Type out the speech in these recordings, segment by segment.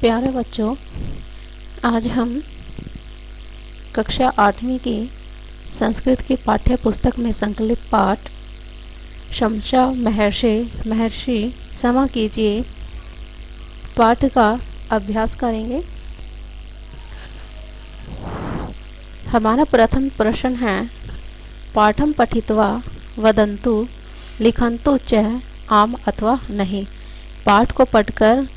प्यारे बच्चों, आज हम कक्षा 8वीं की संस्कृत की पाठ्य पुस्तक में संकलित पाठ शमशा महर्षि समा कीजिए पाठ का अभ्यास करेंगे। हमारा प्रथम प्रश्न है, पाठम पठित्वा वदन्तु लिखन्तु च आम अथवा नहीं। पाठ को पढ़कर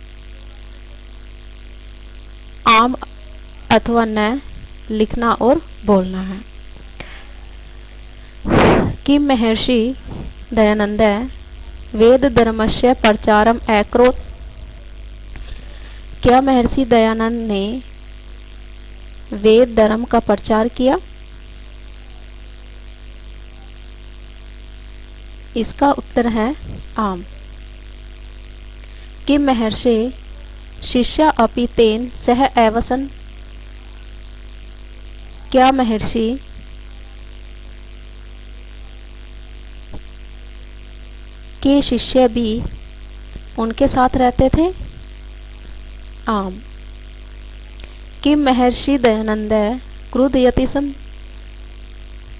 आम अथवा न लिखना और बोलना है। किम महर्षि दयानंद वेद धर्मस्य प्रचारम अकरोत्। क्या महर्षि दयानंद ने वेद धर्म का प्रचार किया? इसका उत्तर है आम। किम महर्षि शिष्या अपि तेन सह एवसन। क्या महर्षि के शिष्य भी उनके साथ रहते थे? आम। किम महर्षि दयानंद क्रुधयति स्म।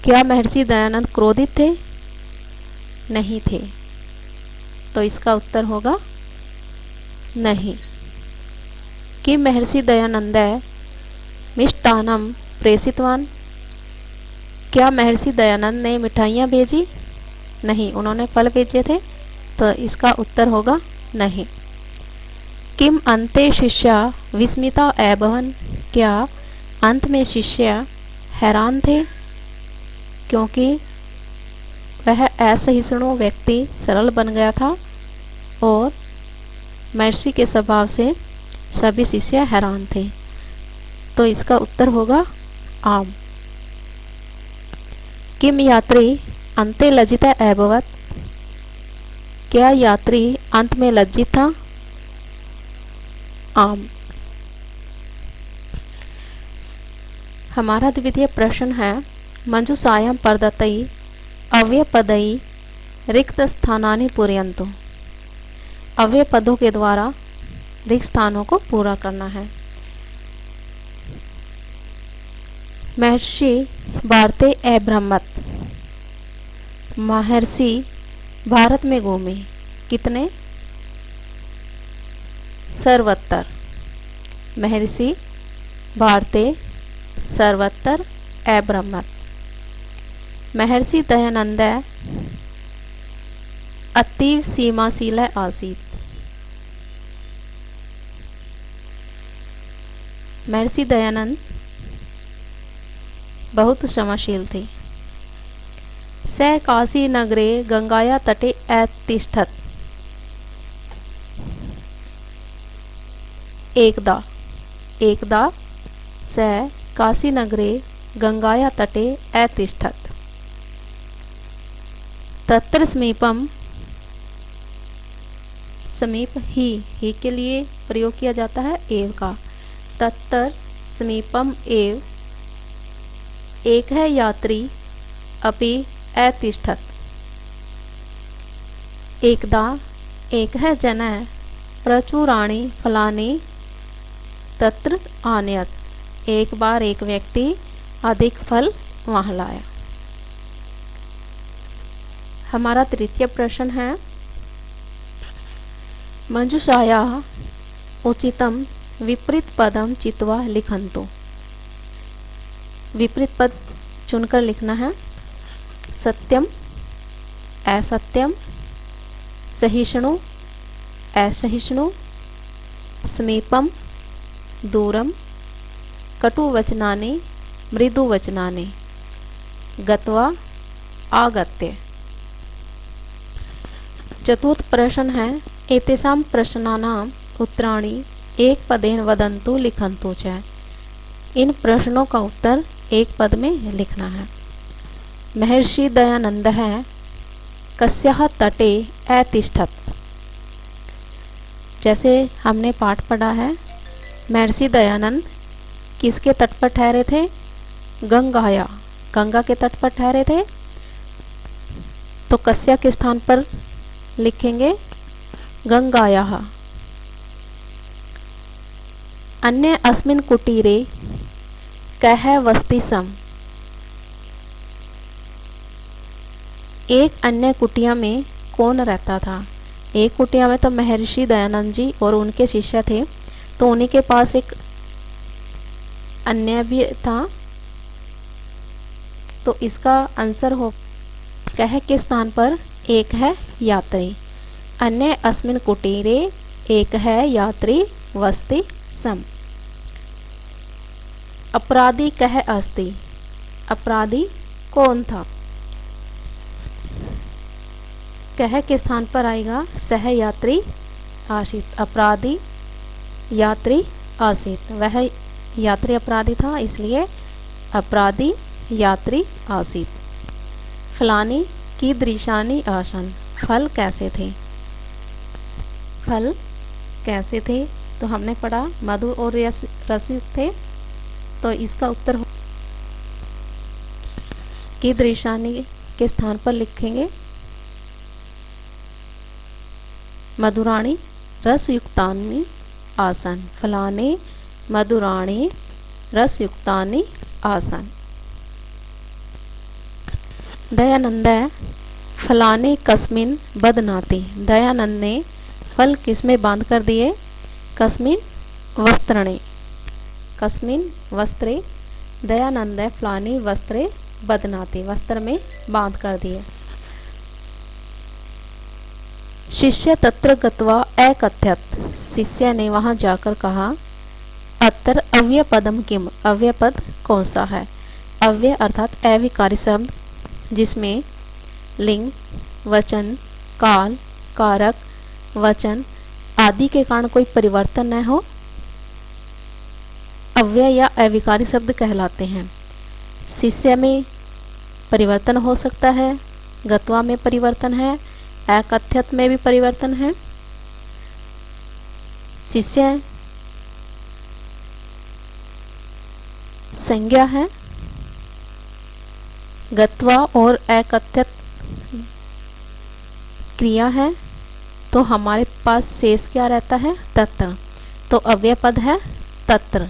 क्या महर्षि दयानंद क्रोधित थे? नहीं थे। तो इसका उत्तर होगा नहीं। कि महर्षि दयानंद मिष्टान्नम प्रेषितवान। क्या महर्षि दयानंद ने मिठाइयाँ भेजी? नहीं, उन्होंने फल भेजे थे। तो इसका उत्तर होगा नहीं। किम अन्ते शिष्या विस्मिता अभवन्। क्या अंत में शिष्य हैरान थे क्योंकि वह असहिष्णु व्यक्ति सरल बन गया था और महर्षि के स्वभाव से सभी शिष्य हैरान थे। तो इसका उत्तर होगा आम। किम यात्री अन्ते लज्जित अभवत्। क्या यात्री अंत में लज्जित था? आम। हमारा द्वितीय प्रश्न है, मंजूषायां प्रदत्तै अव्ययपदै रिक्त स्थानानि पूरयन्तु। अव्यय पदों के द्वारा रिक्त स्थानों को पूरा करना है। महर्षि भारते अभ्रमत्। महर्षि भारत में घूमे। कितने? सर्वत्र। महर्षि भारते सर्वत्र अभ्रमत्। महर्षि दयानंद अतीव सीमाशील आसीत्। महर्षि दयानंद बहुत क्षमाशील थे। स काशी नगरे गंगाया तटे अतिष्ठत्। एकदा स काशी नगरे गंगाया तटे अतिष्ठत्। तत्र समीपम। समीप ही के लिए प्रयोग किया जाता है एव का। तत्र समीपम एव एक है यात्री अपि अतिष्ठत्। एकदा एक है जन प्रचुराणि फलानि तत्र आनयत्। एक बार एक व्यक्ति अधिक फल वहाँ लाया। हमारा तृतीय प्रश्न है, मंजूषायाः उचितं विपरीत पदम चित्वा लिखन्तु। विपरीत पद चुनकर लिखना है। सत्यम असत्यम, सहिष्णु असहिष्णु, समीपम दूरम, कटुवचनानि मृदुवचनानि, गत्वा आगत्य। चतुर्थ प्रश्न है, एतेषां प्रश्नानाम् उत्तराणि एक पदेन वदन्तु लिखन्तु च। इन प्रश्नों का उत्तर एक पद में लिखना है। महर्षि दयानंद कस्याः तटे अतिष्ठत्। जैसे हमने पाठ पढ़ा है, महर्षि दयानंद किसके तट पर ठहरे थे? गंगाया, गंगा के तट पर ठहरे थे। तो कस्या के स्थान पर लिखेंगे गंगायाः। अन्य अस्मिन् कुटीरे कः वसति सम। एक अन्य कुटिया में कौन रहता था। एक कुटिया में तो महर्षि दयानंद जी और उनके शिष्य थे, तो उन्हीं के पास एक अन्य भी था। तो इसका आंसर हो कह के स्थान पर एक है यात्री। अन्य अस्मिन् कुटीरे एक है यात्री वसति सम। अपराधी कह अस्ति। अपराधी कौन था। कह के स्थान पर आएगा सह यात्री आसीत। अपराधी यात्री आसीत, वह यात्री अपराधी था, इसलिए अपराधी यात्री आसीत। फलानी कीदृशानि आसन्। फल कैसे थे। फल कैसे थे तो हमने पढ़ा मधुर और रसयुक्त थे, तो इसका उत्तर हो कीदृशानि के स्थान पर लिखेंगे मधुराणि रसयुक्तानि आसन्। फलानि मधुराणि रसयुक्तानि आसन्। दयानंद फलाने कस्मिन बदनाति। दयानंद ने फल किस में बांध कर दिए। कस्मिन वस्त्रणे। कस्मिन वस्त्रे दयानंद फलानी वस्त्रे बदनाति। वस्त्र में बांध कर दिए। शिष्य तत्र गत्वा अकथयत्। शिष्य ने वहां जाकर कहा अत्र अव्ययपदम किम। अव्ययपद कौन सा है। अव्यय अर्थात अविकारी शब्द जिसमें लिंग, वचन, काल, कारक, वचन आदि के कारण कोई परिवर्तन न हो, अव्यय या अविकारी शब्द कहलाते हैं। शिष्य में परिवर्तन हो सकता है, गत्वा में परिवर्तन है, अकथयत् में भी परिवर्तन है। शिष्य संज्ञा है, गत्वा और अकथयत् क्रिया है, तो हमारे पास शेष क्या रहता है तत्र। तो अव्यय पद है तत्र।